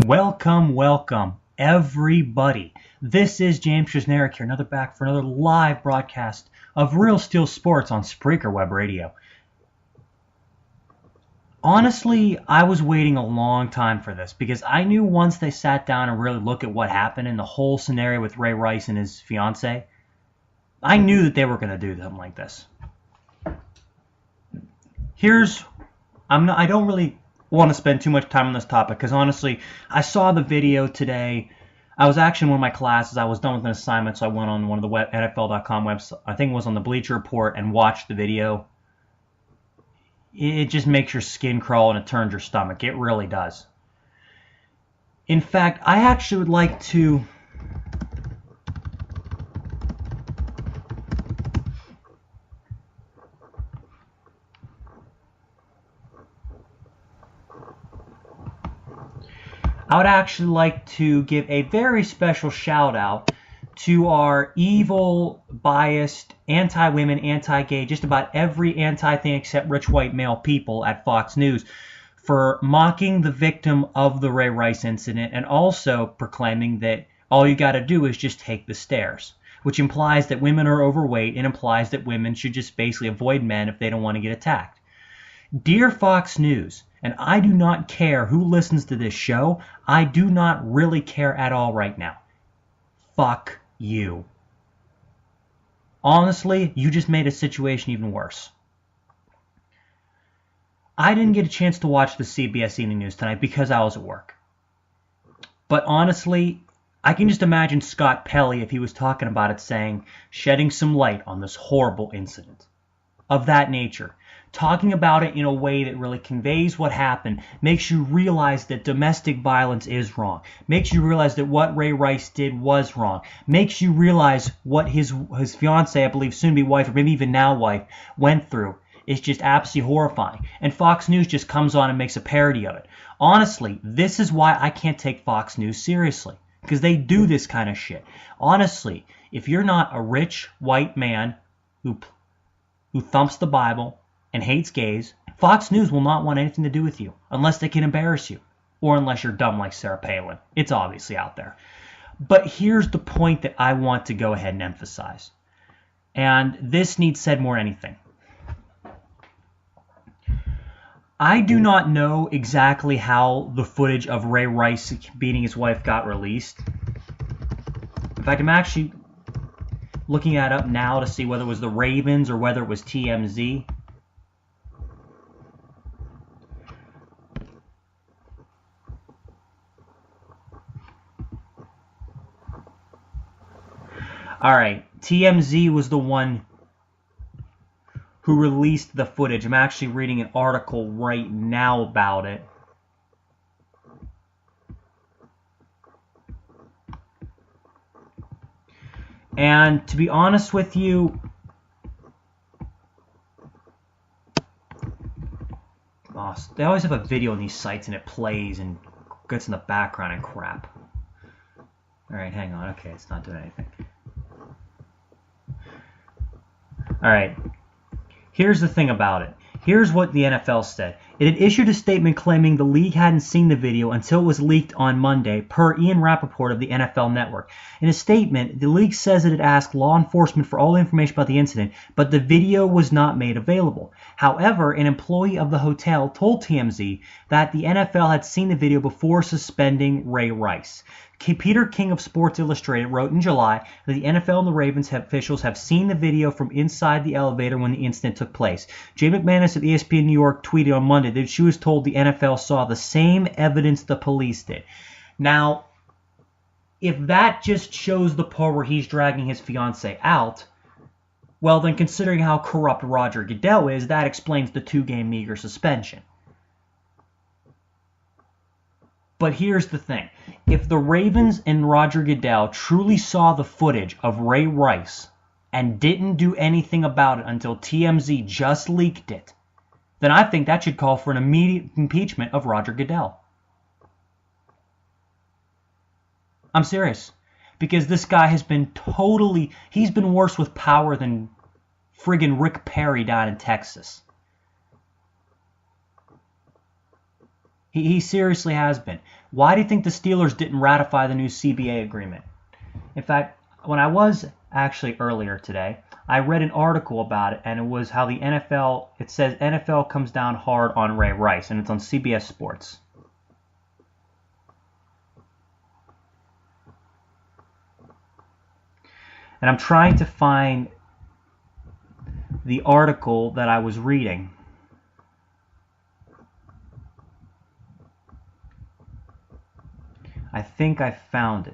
Welcome, everybody. This is James Trisnerick here, back for another live broadcast of Real Steel Sports on Spreaker Web Radio. Honestly, I was waiting a long time for this because I knew once they sat down and really looked at what happened in the whole scenario with Ray Rice and his fiance, I knew that they were going to do something like this. I don't really want to spend too much time on this topic because honestly, I saw the video today. I was actually in one of my classes. I was done with an assignment, so I went on one of the NFL.com websites. I think it was on the Bleacher Report and watched the video. It just makes your skin crawl and it turns your stomach. It really does. In fact, I actually would like to give a very special shout out to our evil, biased, anti-women, anti-gay, just about every anti-thing except rich white male people at Fox News for mocking the victim of the Ray Rice incident and also proclaiming that all you got to do is just take the stairs, which implies that women are overweight and implies that women should just basically avoid men if they don't want to get attacked. Dear Fox News, and I do not care who listens to this show, I do not really care at all right now. Fuck you. Honestly, you just made a situation even worse. I didn't get a chance to watch the CBS Evening News tonight because I was at work. But honestly, I can just imagine Scott Pelley, if he was talking about it, saying, shedding some light on this horrible incident of that nature. Talking about it in a way that really conveys what happened, makes you realize that domestic violence is wrong, makes you realize that what Ray Rice did was wrong, makes you realize what his fiancée, I believe soon-to-be wife, or maybe even now wife, went through. It's just absolutely horrifying. And Fox News just comes on and makes a parody of it. Honestly, this is why I can't take Fox News seriously, because they do this kind of shit. Honestly, if you're not a rich white man who thumps the Bible and hates gays, Fox News will not want anything to do with you unless they can embarrass you or unless you're dumb like Sarah Palin. It's obviously out there. But here's the point that I want to go ahead and emphasize. And this needs said more than anything. I do not know exactly how the footage of Ray Rice beating his wife got released. In fact, I'm actually looking that up now to see whether it was the Ravens or whether it was TMZ. Alright, TMZ was the one who released the footage. I'm actually reading an article right now about it. And to be honest with you, they always have a video on these sites and it plays and gets in the background and crap. Alright, hang on. Okay, it's not doing anything. Alright, here's the thing about it. Here's what the NFL said. It had issued a statement claiming the league hadn't seen the video until it was leaked on Monday, per Ian Rappaport of the NFL Network. In a statement, the league says it had asked law enforcement for all the information about the incident, but the video was not made available. However, an employee of the hotel told TMZ that the NFL had seen the video before suspending Ray Rice. Peter King of Sports Illustrated wrote in July that the NFL and the Ravens officials have seen the video from inside the elevator when the incident took place. Jay McManus of ESPN New York tweeted on Monday that she was told the NFL saw the same evidence the police did. Now, if that just shows the part where he's dragging his fiancée out, well then considering how corrupt Roger Goodell is, that explains the 2-game meager suspension. But here's the thing. If the Ravens and Roger Goodell truly saw the footage of Ray Rice and didn't do anything about it until TMZ just leaked it, then I think that should call for an immediate impeachment of Roger Goodell. I'm serious. Because this guy has been he's been worse with power than friggin' Rick Perry down in Texas. He seriously has been. Why do you think the Steelers didn't ratify the new CBA agreement? In fact, when I was actually earlier today, I read an article about it, and it was how the NFL, it says NFL comes down hard on Ray Rice, and it's on CBS Sports. And I'm trying to find the article that I was reading. I think I found it.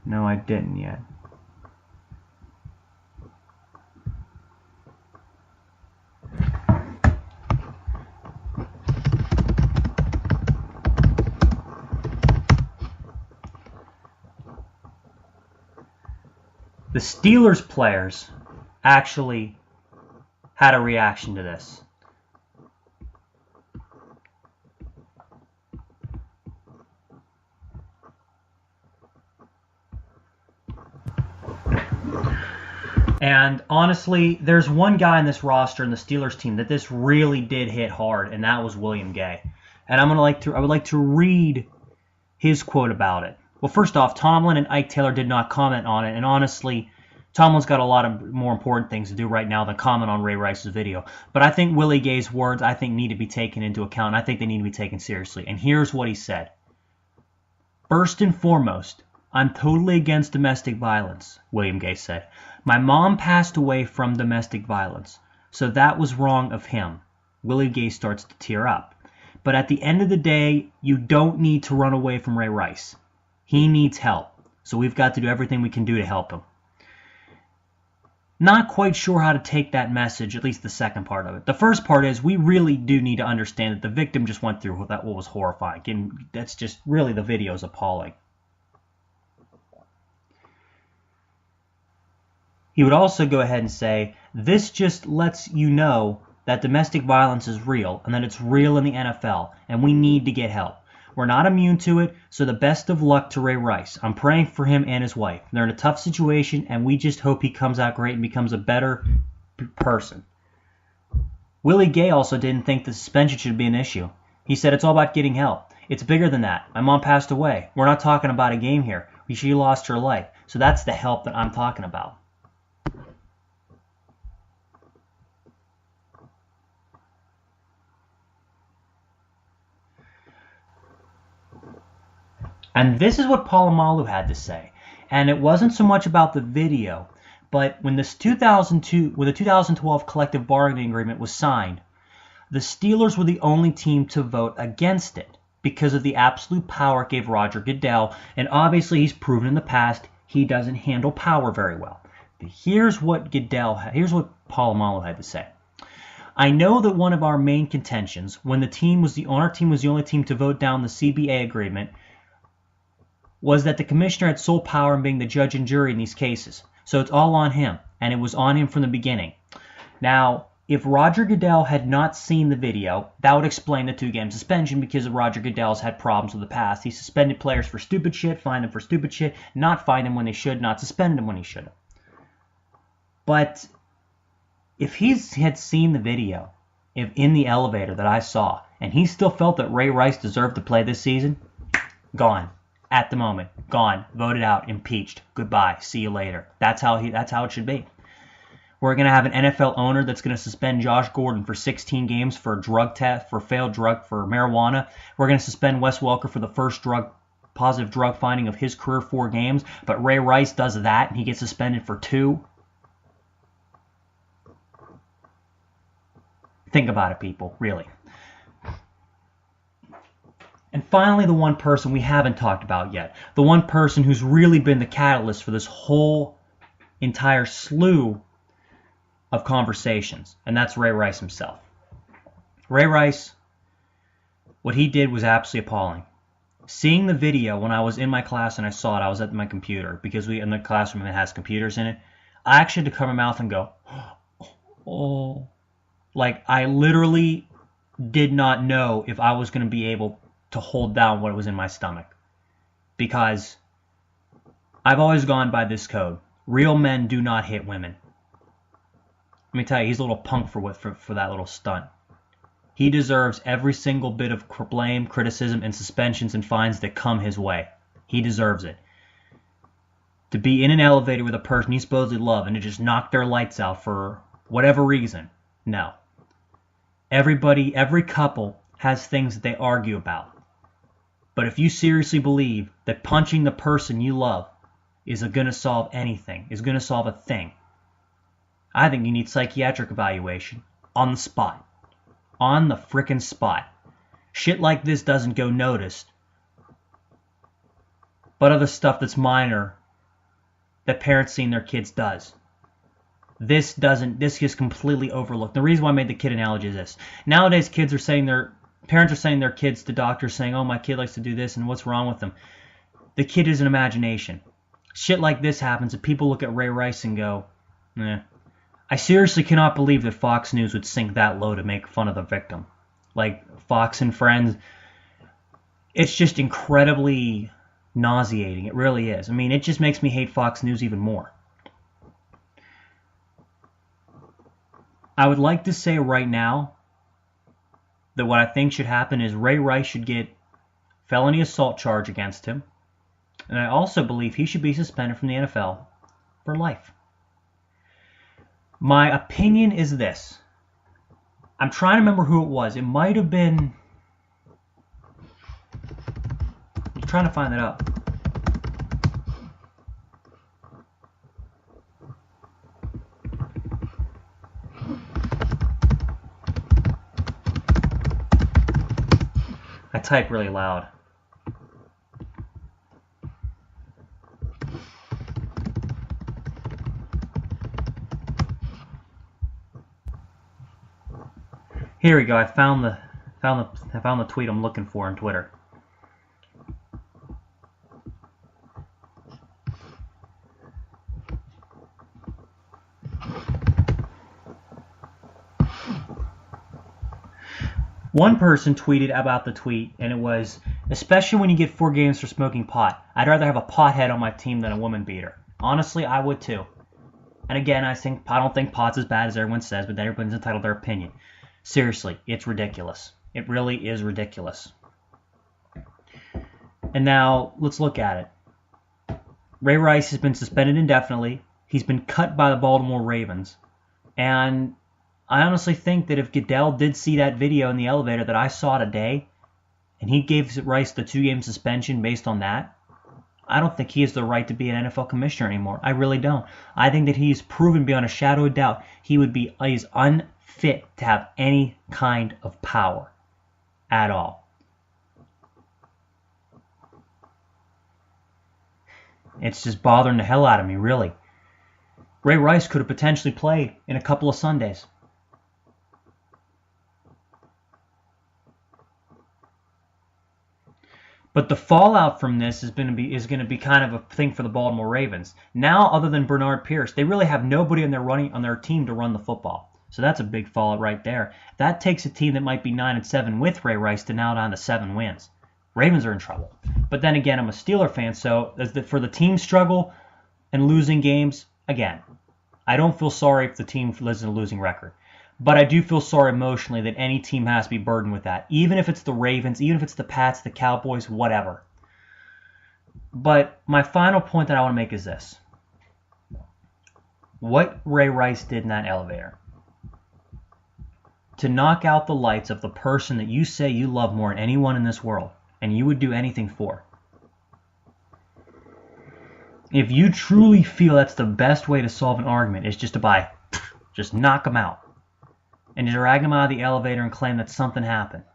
No, I didn't yet. The Steelers players actually had a reaction to this. And honestly, there's one guy in this roster in the Steelers team that this really did hit hard, and that was William Gay. And I would like to read his quote about it. Well, first off, Tomlin and Ike Taylor did not comment on it, and honestly, Tomlin's got a lot of more important things to do right now than comment on Ray Rice's video. But I think Willie Gay's words, I think, need to be taken into account. I think they need to be taken seriously. And here's what he said. First and foremost, I'm totally against domestic violence, William Gay said. My mom passed away from domestic violence, so that was wrong of him. Willie Gay starts to tear up. But at the end of the day, you don't need to run away from Ray Rice. He needs help, so we've got to do everything we can do to help him. Not quite sure how to take that message, at least the second part of it. The first part is we really do need to understand that the victim just went through what was horrifying, and that's just really, the video is appalling. He would also go ahead and say, this just lets you know that domestic violence is real and that it's real in the NFL, and we need to get help. We're not immune to it, so the best of luck to Ray Rice. I'm praying for him and his wife. They're in a tough situation, and we just hope he comes out great and becomes a better person. Willie Gay also didn't think the suspension should be an issue. He said it's all about getting help. It's bigger than that. My mom passed away. We're not talking about a game here. She lost her life. So that's the help that I'm talking about. And this is what Polamalu had to say. And it wasn't so much about the video, but when the 2012 collective bargaining agreement was signed, the Steelers were the only team to vote against it because of the absolute power it gave Roger Goodell. And obviously he's proven in the past he doesn't handle power very well. But here's what Polamalu had to say. I know that one of our main contentions when our team was the only team to vote down the CBA agreement was that the commissioner had sole power in being the judge and jury in these cases. So it's all on him, and it was on him from the beginning. Now, if Roger Goodell had not seen the video, that would explain the 2-game suspension because Roger Goodell's had problems with the past. He suspended players for stupid shit, fined them for stupid shit, not fined them when they should, not suspended them when he should have. But if he had seen the video in the elevator that I saw, and he still felt that Ray Rice deserved to play this season, gone. At the moment, gone, voted out, impeached, goodbye, see you later. That's how it should be. We're going to have an NFL owner that's going to suspend Josh Gordon for 16 games for drug test, for failed drug, for marijuana. We're going to suspend Wes Welker for the first positive drug finding of his career, 4 games. But Ray Rice does that, and he gets suspended for 2. Think about it, people, really. And finally, the one person we haven't talked about yet, the one person who's really been the catalyst for this whole entire slew of conversations, and that's Ray Rice himself. Ray Rice, what he did was absolutely appalling. Seeing the video when I was in my class and I saw it, I was at my computer, because in the classroom it has computers in it, I actually had to cover my mouth and go, oh. Like, I literally did not know if I was going to be able to hold down what was in my stomach, because I've always gone by this code. Real men do not hit women. Let me tell you, he's a little punk for that little stunt. He deserves every single bit of blame, criticism, and suspensions and fines that come his way. He deserves it. To be in an elevator with a person you supposedly love and to just knock their lights out for whatever reason, no. Every couple has things that they argue about. But if you seriously believe that punching the person you love is going to solve anything, is going to solve a thing, I think you need psychiatric evaluation on the spot. On the frickin' spot. Shit like this doesn't go noticed. But other stuff that's minor that parents seeing their kids does. This gets completely overlooked. The reason why I made the kid analogy is this. Nowadays parents are sending their kids to doctors saying, oh, my kid likes to do this and what's wrong with them. The kid is an imagination. Shit like this happens and people look at Ray Rice and go, eh. I seriously cannot believe that Fox News would sink that low to make fun of the victim. Like Fox and Friends, it's just incredibly nauseating. It really is. I mean, it just makes me hate Fox News even more. I would like to say right now that what I think should happen is Ray Rice should get felony assault charge against him. And I also believe he should be suspended from the NFL for life. My opinion is this. I'm trying to remember who it was. It might have been... I'm trying to find it up. I type really loud. Here we go. I found the tweet I'm looking for on Twitter. One person tweeted about the tweet, and it was, especially when you get 4 games for smoking pot, I'd rather have a pothead on my team than a woman beater. Honestly, I would too. And again, I don't think pot's as bad as everyone says, but everyone's entitled to their opinion. Seriously, it's ridiculous. It really is ridiculous. And now, let's look at it. Ray Rice has been suspended indefinitely. He's been cut by the Baltimore Ravens. And I honestly think that if Goodell did see that video in the elevator that I saw today, and he gave Rice the 2-game suspension based on that, I don't think he has the right to be an NFL commissioner anymore. I really don't. I think that he's proven beyond a shadow of doubt he's unfit to have any kind of power at all. It's just bothering the hell out of me, really. Ray Rice could have potentially played in a couple of Sundays. But the fallout from this is going to be kind of a thing for the Baltimore Ravens. Now, other than Bernard Pierce, they really have nobody on their team to run the football. So that's a big fallout right there. That takes a team that might be 9-7 with Ray Rice to now down to 7 wins. Ravens are in trouble. But then again, I'm a Steeler fan, so for the team struggle and losing games, again, I don't feel sorry if the team lives in a losing record. But I do feel sorry emotionally that any team has to be burdened with that. Even if it's the Ravens, even if it's the Pats, the Cowboys, whatever. But my final point that I want to make is this. What Ray Rice did in that elevator, to knock out the lights of the person that you say you love more than anyone in this world, and you would do anything for. If you truly feel that's the best way to solve an argument, is just just knock them out. And drag them out of the elevator and claim that something happened,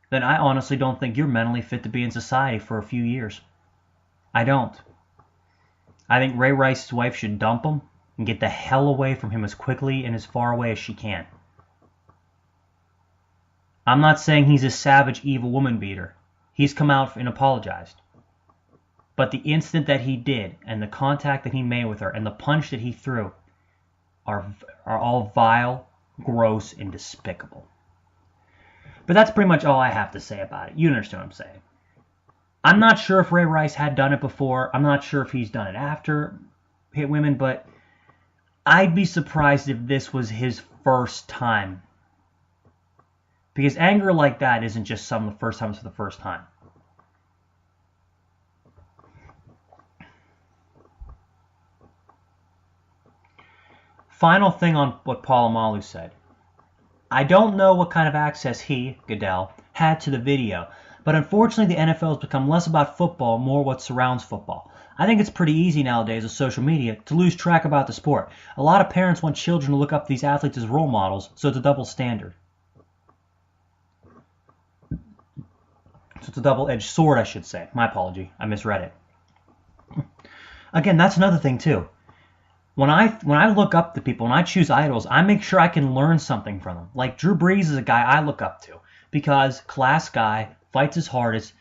then I honestly don't think you're mentally fit to be in society for a few years. I don't. I think Ray Rice's wife should dump him and get the hell away from him as quickly and as far away as she can. I'm not saying he's a savage, evil woman beater. He's come out and apologized. But the instant that he did, and the contact that he made with her, and the punch that he threw, are all vile, gross, and despicable. But that's pretty much all I have to say about it. You understand what I'm saying. I'm not sure if Ray Rice had done it before. I'm not sure if he's done it after hit women, but I'd be surprised if this was his first time. Because anger like that isn't just some of the first times for the first time. Final thing on what Polamalu said. I don't know what kind of access he, Goodell, had to the video, but unfortunately the NFL has become less about football, more what surrounds football. I think it's pretty easy nowadays with social media to lose track about the sport. A lot of parents want children to look up these athletes as role models, so it's a double standard. So it's a double-edged sword, I should say. My apology. I misread it. Again, that's another thing, too. When I look up to people, when I choose idols, I make sure I can learn something from them. Like Drew Brees is a guy I look up to because class guy, fights his hardest,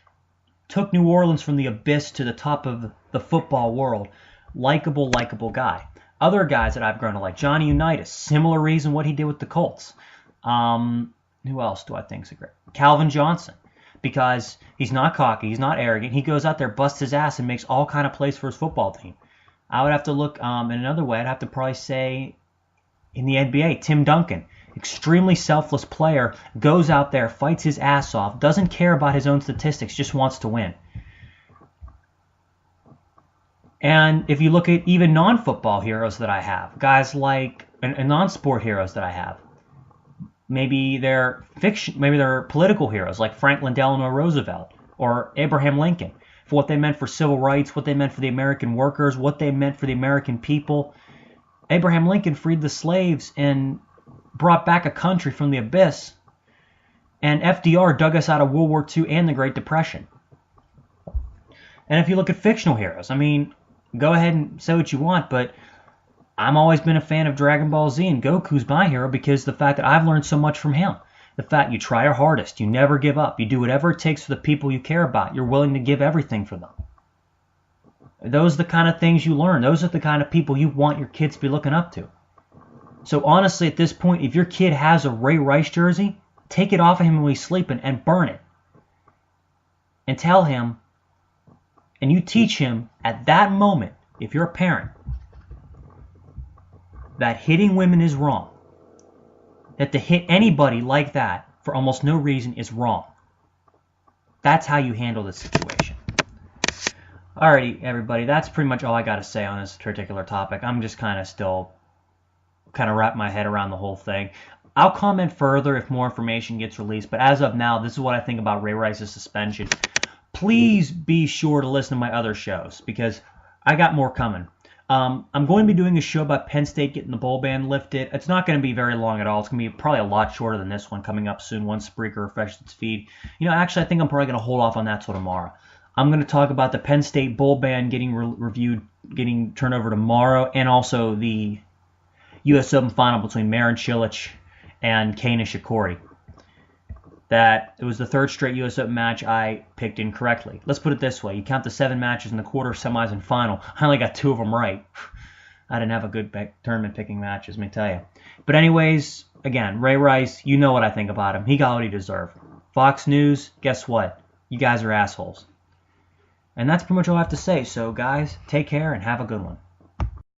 took New Orleans from the abyss to the top of the football world. Likable guy. Other guys that I've grown to like, Johnny Unitas, similar reason what he did with the Colts. Who else do I think is a great? Calvin Johnson, because he's not cocky, he's not arrogant. He goes out there, busts his ass, and makes all kind of plays for his football team. I would have to look in another way. I'd have to probably say in the NBA, Tim Duncan, extremely selfless player, goes out there, fights his ass off, doesn't care about his own statistics, just wants to win. And if you look at even non-football heroes that I have, guys like, and non-sport heroes that I have, maybe they're fiction, maybe they're political heroes like Franklin Delano Roosevelt or Abraham Lincoln, for what they meant for civil rights, what they meant for the American workers, what they meant for the American people. Abraham Lincoln freed the slaves and brought back a country from the abyss. And FDR dug us out of World War II and the Great Depression. And if you look at fictional heroes, I mean, go ahead and say what you want, but I've always been a fan of Dragon Ball Z, and Goku's my hero because the fact that I've learned so much from him. The fact you try your hardest, you never give up, you do whatever it takes for the people you care about, you're willing to give everything for them. Those are the kind of things you learn. Those are the kind of people you want your kids to be looking up to. So honestly, at this point, if your kid has a Ray Rice jersey, take it off of him when he's sleeping and burn it. And tell him, and you teach him at that moment, if you're a parent, that hitting women is wrong. That to hit anybody like that for almost no reason is wrong. That's how you handle this situation. Alrighty, everybody, that's pretty much all I got to say on this particular topic. I'm just still wrapping my head around the whole thing. I'll comment further if more information gets released, but as of now, this is what I think about Ray Rice's suspension. Please be sure to listen to my other shows, because I got more coming. I'm going to be doing a show about Penn State getting the bowl ban lifted. It's not going to be very long at all. It's going to be probably a lot shorter than this one coming up soon once Spreaker refreshes its feed. Actually, I think I'm probably going to hold off on that till tomorrow. I'm going to talk about the Penn State bowl ban getting reviewed, getting turned over tomorrow, and also the U.S. Open final between Marin Cilic and Kei Nishikori. That it was the third straight U.S. Open match I picked incorrectly. Let's put it this way. You count the 7 matches in the quarter, semis, and final. I only got 2 of them right. I didn't have a good tournament picking matches, let me tell you. But anyways, again, Ray Rice, you know what I think about him. He got what he deserved. Fox News, guess what? You guys are assholes. And that's pretty much all I have to say. So, guys, take care and have a good one.